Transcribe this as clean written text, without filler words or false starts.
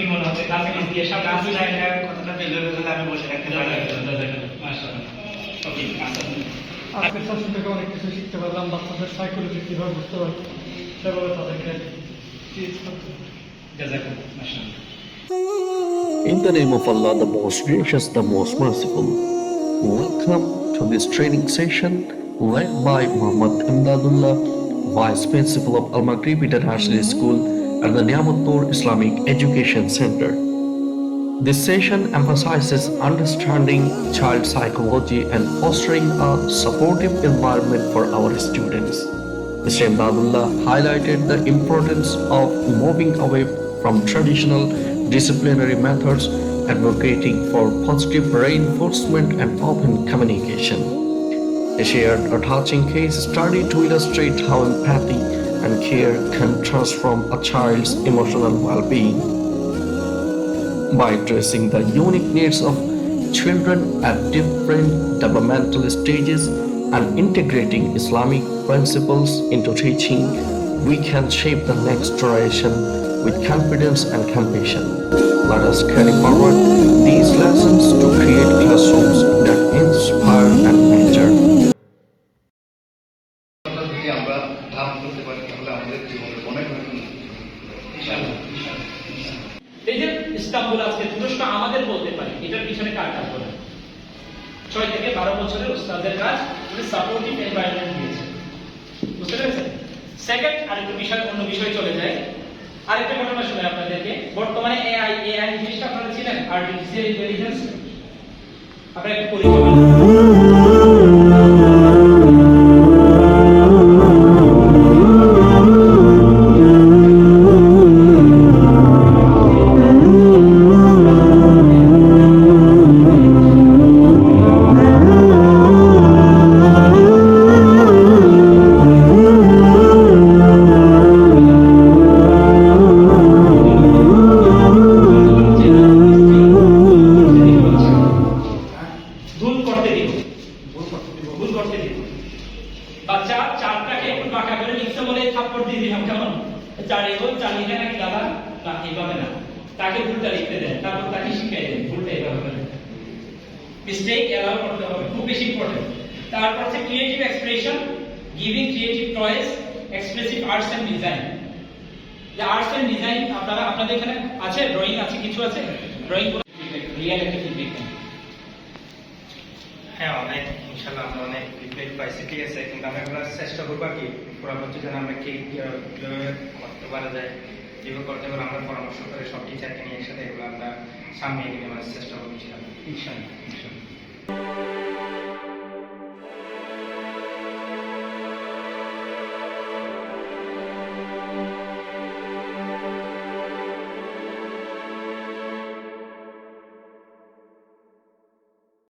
কি মনে হচ্ছে ক্লাসে দিয়ে সব ক্লাস লাইনের কথাটা বের হলে আমি বসে থাকতে পারি। মাশাআল্লাহ। ওকে, আজকের সেশন থেকে অনেক কিছু শিখতে পারলাম, বাচ্চাদের সাইকোলজি কীভাবে বুঝতে পারে সেভাবে তাদেরকে টিচ করতে পারি। জাযাকাল্লাহ, মাশাআল্লাহ। In the name of Allah, the most gracious, the most merciful. Welcome to this training session led by Muhammad Imdadullah, Vice Principal of Al Maghrib International School at the Niamat Noor Islamic Education Center. This session emphasizes understanding child psychology and fostering a supportive environment for our students. Mr. Imdadullah highlighted the importance of moving away from traditional disciplinary methods, advocating for positive reinforcement and open communication. He shared a touching case study to illustrate how empathy and care can transform a child's emotional well-being. By addressing the unique needs of children at different developmental stages and integrating Islamic principles into teaching, we can shape the next generation with confidence and compassion. Let us carry forward these lessons to create classrooms that inspire and nurture. যদি আমরা ধারণ করতে পারি তাহলে আমাদের জীবনের অনেক ইনশাআল্লাহ। এই যে ইস্তাম্বুল আজকে তুরস্ক আমাদের বলতে পারি, এটার পিছনে কার কাজ বলে? 6 থেকে 12 বছরের উস্তাদের কাজ, মানে সাপোর্টিভ এনভায়রনমেন্ট দিয়েছে। বুঝতে পেরেছেন? সেকেন্ড, আরেকটা বিষয়, অন্য বিষয় চলে যায়। আরেকটা ঘটনা শুনে আপনাদেরকে, বর্তমানে এআই জিনিসটা আপনারা ছিলেন, আর্টিফিশিয়াল ইন্টেলিজেন্স। আপনারা একটু পরিকল্পনা বাচ্চা চারটাকে একটু বাঁকা করে লিখতে বলে থাপ্পড় দিয়ে দিলাম, কেমন? চার এগো, চার লিখে নাকি দাদা না, এইভাবে না, তাকে ভুলটা লিখতে দেন, তারপর তাকে শিখাই দেন ভুলটা এইভাবে করে। মিস্টেক এলাও করতে হবে, খুব বেশি ইম্পর্টেন্ট। তারপর হচ্ছে creative expression, giving creative toys, expressive arts and design. যে আর্টস এন্ড ডিজাইন আপনারা আপনাদের এখানে আছে, ড্রয়িং আছে, কিছু আছে, ড্রয়িং করে রিয়েল একটা ফিডব্যাক দেন। হ্যাঁ, অনেক ইনশাআল্লাহ আমরা অনেক ফিডব্যাক পাইছি, ঠিক আছে, কিন্তু আমরা এগুলো চেষ্টা করবো কি পুরো হচ্ছে যেন আমরা কিভাবে করতে পারা যায়, যেভাবে করতে পারে আমরা পরামর্শ করে সব টিচারকে নিয়ে একসাথে এগুলো আমরা সামনে এগিয়ে নেওয়ার চেষ্টা করছিলাম। ইনশাআল্লাহ।